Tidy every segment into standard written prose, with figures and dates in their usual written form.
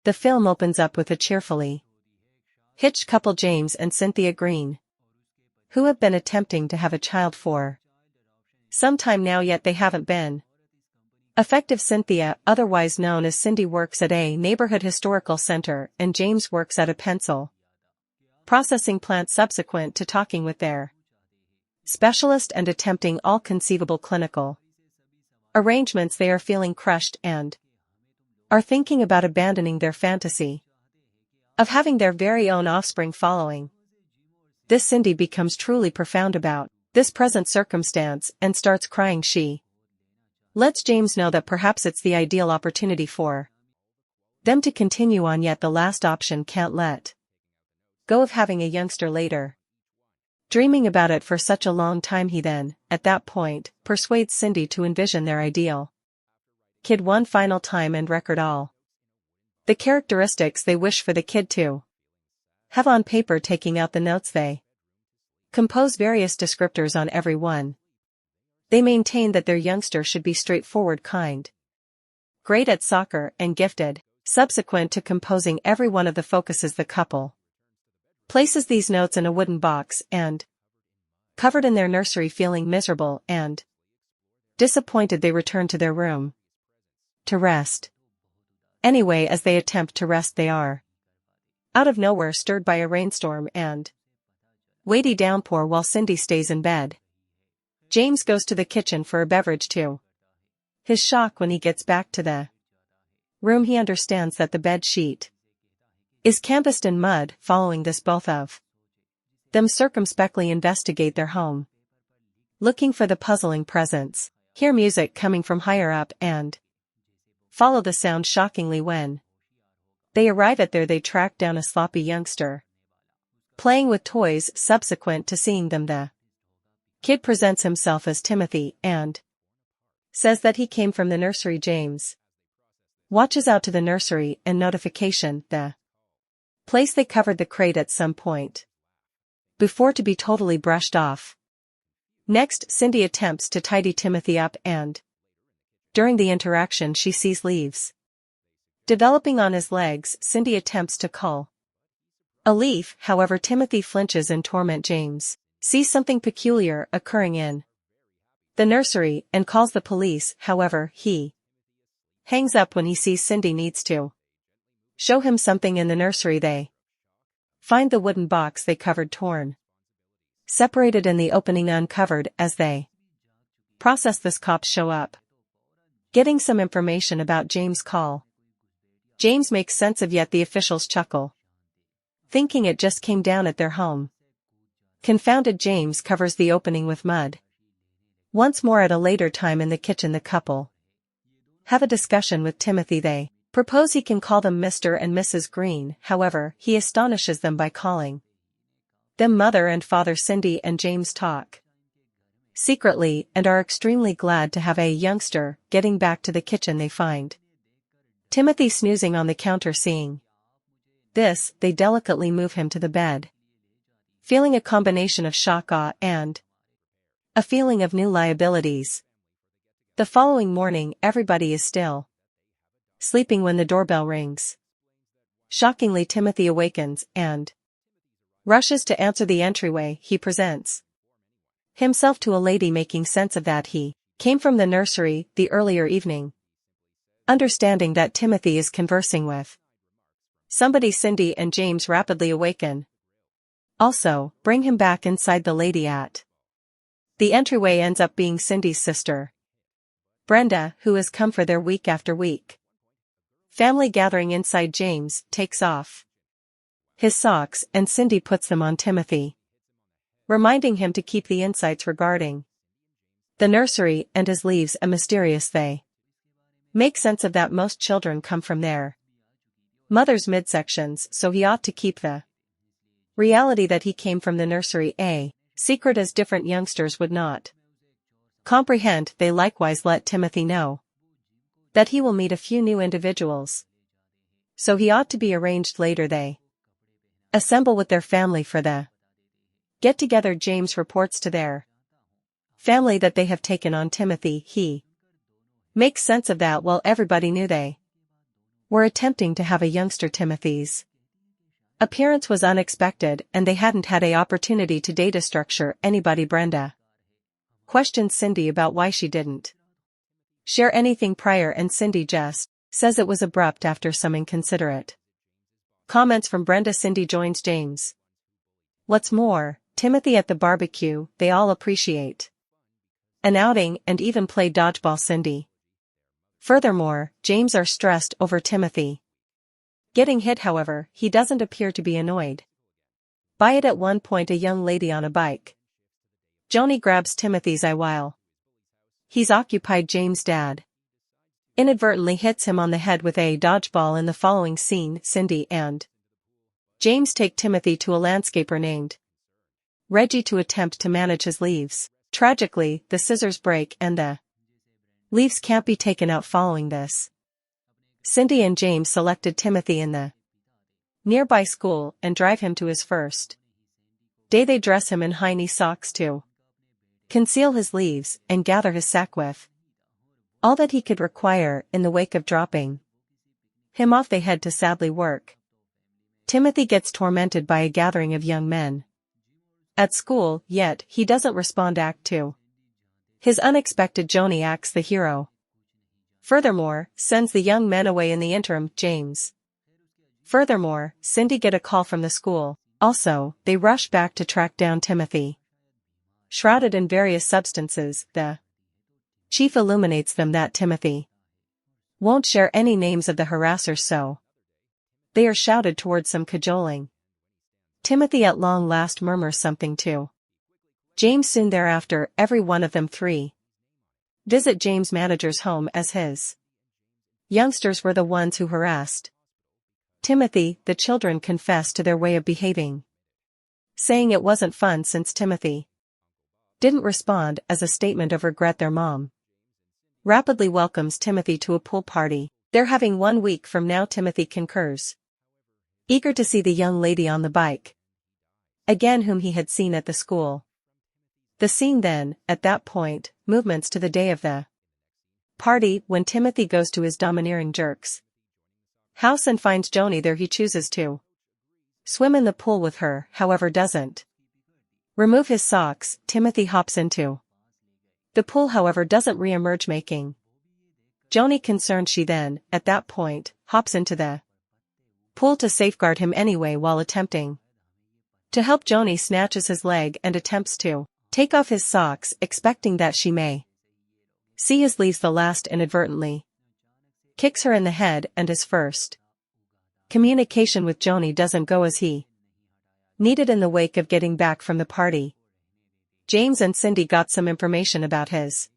The film opens up with a cheerfully hitched couple, James and Cynthia Green, who have been attempting to have a child for some time now, yet they haven't been effective. Cynthia, otherwise known as Cindy, works at a neighborhood historical center, and James works at a pencil processing plant. Subsequent to talking with their specialist and attempting all conceivable clinical arrangements, they are feeling crushed and are thinking about abandoning their fantasy of having their very own offspring. Following this, Cindy becomes truly profound about this present circumstance and starts crying. She lets James know that perhaps it's the ideal opportunity for them to continue on, yet the last option can't let go of having a youngster later. Dreaming about it for such a long time, he then, at that point, persuades Cindy to envision their ideal kid one final time and record all the characteristics they wish for the kid to have on paper. Taking out the notes, they compose various descriptors on every one. They maintain that their youngster should be straightforward, kind, great at soccer, and gifted. Subsequent to composing every one of the focuses, the couple places these notes in a wooden box and, covered in their nursery, feeling miserable and disappointed, they return to their room to rest. Anyway, as they attempt to rest, they are out of nowhere stirred by a rainstorm and weighty downpour while Cindy stays in bed. James goes to the kitchen for a beverage to his shock. When he gets back to the room, he understands that the bed sheet is canvassed in mud. Following this, both of them circumspectly investigate their home, looking for the puzzling presence. Hear music coming from higher up and follow the sound. Shockingly, when they arrive at there, they track down a sloppy youngster playing with toys. Subsequent to seeing them, the kid presents himself as Timothy and says that he came from the nursery. James watches out to the nursery and notification, the place they covered the crate at some point before, to be totally brushed off. Next, Cindy attempts to tidy Timothy up, and during the interaction she sees leaves developing on his legs. Cindy attempts to cull a leaf, however Timothy flinches in torment. James sees something peculiar occurring in the nursery and calls the police. However, he hangs up when he sees Cindy needs to show him something in the nursery. They find the wooden box they covered torn, separated in the opening, uncovered. As they process this, cops show up, getting some information about James' call. James makes sense of, yet the officials chuckle, thinking it just came down at their home. Confounded, James covers the opening with mud. Once more at a later time in the kitchen, the couple have a discussion with Timothy. They propose he can call them Mr. and Mrs. Green. However, he astonishes them by calling them mother and father. Cindy and James talk secretly and are extremely glad to have a youngster. Getting back to the kitchen, they find Timothy snoozing on the counter. Seeing this, they delicately move him to the bed, feeling a combination of shock, awe, and a feeling of new liabilities. The following morning, everybody is still sleeping when the doorbell rings. Shockingly, Timothy awakens and rushes to answer the entryway. He presents himself to a lady, making sense of that he came from the nursery the earlier evening. Understanding that Timothy is conversing with somebody, Cindy and James rapidly awaken. Also, bring him back inside. The lady at the entryway ends up being Cindy's sister, Brenda, who has come for their week after week family gathering. Inside, James takes off his socks and Cindy puts them on Timothy, reminding him to keep the insights regarding the nursery and his leaves a mysterious. They make sense of that most children come from their mother's midsections, so he ought to keep the reality that he came from the nursery a secret, as different youngsters would not comprehend. They likewise let Timothy know that he will meet a few new individuals, so he ought to be arranged later. They assemble with their family for the get-together. James reports to their family that they have taken on Timothy. He makes sense of that. Well, everybody knew they were attempting to have a youngster. Timothy's appearance was unexpected and they hadn't had a opportunity to data structure anybody. Brenda questioned Cindy about why she didn't share anything prior, and Cindy just says it was abrupt after some inconsiderate comments from Brenda. Cindy joins James. What's more, Timothy at the barbecue, they all appreciate an outing and even play dodgeball. Cindy. Furthermore, James are stressed over Timothy getting hit. However, he doesn't appear to be annoyed by it. At one point, a young lady on a bike Joni grabs Timothy's eye while he's occupied. James' dad inadvertently hits him on the head with a dodgeball. In the following scene, Cindy and James take Timothy to a landscaper named Reggie to attempt to manage his leaves. Tragically, the scissors break and the leaves can't be taken out. Following this, Cindy and James selected Timothy in the nearby school and drive him to his first day. They dress him in high-knee socks to conceal his leaves and gather his sack with all that he could require. In the wake of dropping him off, they head to Sadly work. Timothy gets tormented by a gathering of young men at school, yet he doesn't respond. Act 2. His unexpected Joni acts the hero. Furthermore, sends the young men away. In the interim, James. Furthermore, Cindy get a call from the school. Also, they rush back to track down Timothy. Shrouded in various substances, the chief illuminates them that Timothy won't share any names of the harassers, so they are shouted towards some cajoling. Timothy at long last murmurs something to James. Soon thereafter, every one of them three visit James' manager's home, as his youngsters were the ones who harassed Timothy. The children confess to their way of behaving, saying it wasn't fun since Timothy didn't respond. As a statement of regret, their mom rapidly welcomes Timothy to a pool party they're having 1 week from now. Timothy concurs, eager to see the young lady on the bike again whom he had seen at the school. The scene then, at that point, movements to the day of the party, when Timothy goes to his domineering jerk's house and finds Joni there. He chooses to swim in the pool with her, however doesn't remove his socks. Timothy hops into the pool, however doesn't re-emerge, making Joni concerned. She then, at that point, hops into the pool to safeguard him anyway. While attempting to help, Joni snatches his leg and attempts to take off his socks, expecting that she may see his leaves. The last inadvertently kicks her in the head, and his first communication with Joni doesn't go as he needed. In the wake of getting back from the party, James and Cindy got some information about his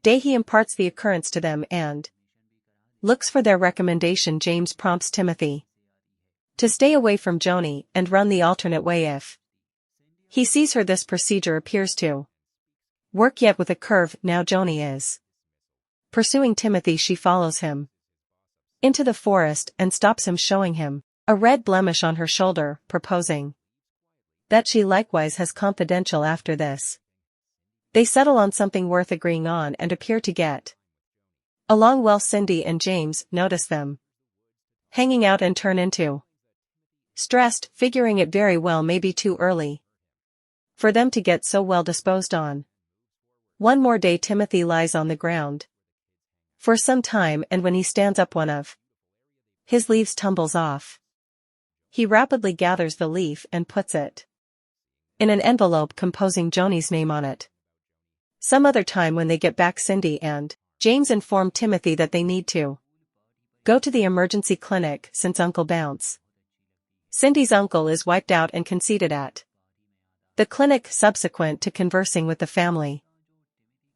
day. He imparts the occurrence to them and looks for their recommendation. James prompts Timothy to stay away from Joni and run the alternate way if he sees her. This procedure appears to work, yet with a curve. Now Joni is pursuing Timothy. She follows him into the forest and stops him, showing him a red blemish on her shoulder, proposing that she likewise has confidential. After this, they settle on something worth agreeing on and appear to get along well. Cindy and James notice them hanging out and turn into stressed, figuring it very well may be too early for them to get so well disposed on. One more day. Timothy lies on the ground for some time, and when he stands up, one of his leaves tumbles off. He rapidly gathers the leaf and puts it in an envelope, composing Joni's name on it. Some other time when they get back, Cindy and James inform Timothy that they need to go to the emergency clinic since Uncle Bounce, Cindy's uncle, is wiped out and conceded at the clinic. Subsequent to conversing with the family,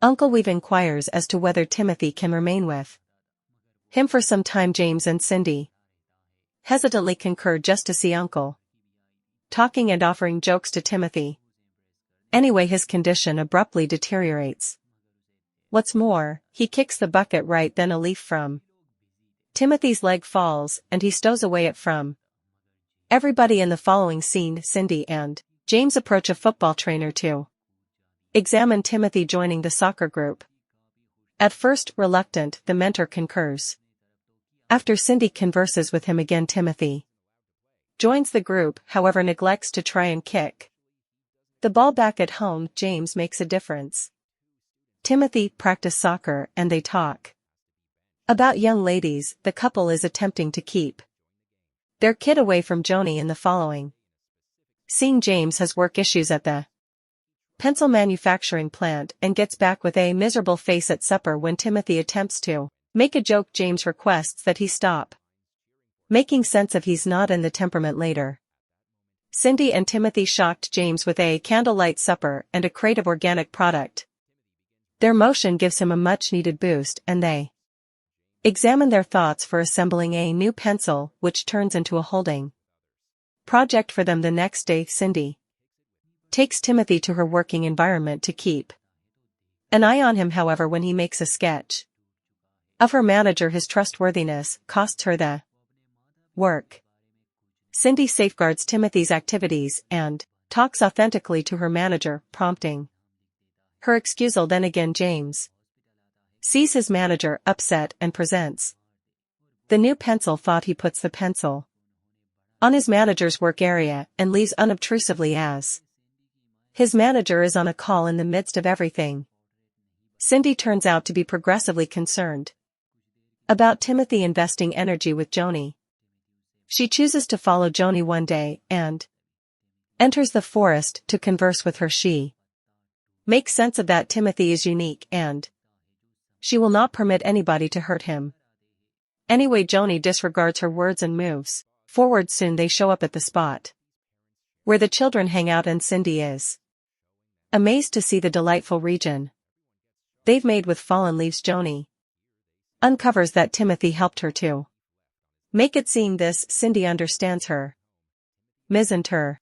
Uncle Weave inquires as to whether Timothy can remain with him for some time. James and Cindy hesitantly concur just to see Uncle talking and offering jokes to Timothy. Anyway, his condition abruptly deteriorates. What's more, he kicks the bucket right then. A leaf from Timothy's leg falls, and he stows away it from everybody. In the following scene, Cindy and James approach a football trainer to examine Timothy joining the soccer group. At first reluctant, the mentor concurs, After Cindy converses with him again, Timothy joins the group, however neglects to try and kick the ball back at home. James makes a difference. Timothy practice soccer and they talk about young ladies. The couple is attempting to keep their kid away from Joni in the following scene. James has work issues at the pencil manufacturing plant and gets back with a miserable face at supper. When Timothy attempts to make a joke, James requests that he stop making sense of he's not in the temperament. Later, Cindy and Timothy shocked James with a candlelight supper and a crate of organic product. Their motion gives him a much-needed boost and they examine their thoughts for assembling a new pencil, which turns into a holding project for them. The next day, Cindy takes Timothy to her working environment to keep an eye on him. However, when he makes a sketch of her manager, his trustworthiness costs her the work. Cindy safeguards Timothy's activities and talks authentically to her manager, prompting her excusal. Then again, James sees his manager upset and presents the new pencil. Thought he puts the pencil on his manager's work area and leaves unobtrusively as his manager is on a call. In the midst of everything, Cindy turns out to be progressively concerned about Timothy investing energy with Joni. She chooses to follow Joni one day and enters the forest to converse with her. She makes sense of that Timothy is unique and she will not permit anybody to hurt him. Anyway, Joni disregards her words and moves forward. Soon they show up at the spot where the children hang out and Cindy is amazed to see the delightful region they've made with fallen leaves. Joni uncovers that Timothy helped her to make it. Seeing this, Cindy understands her misanter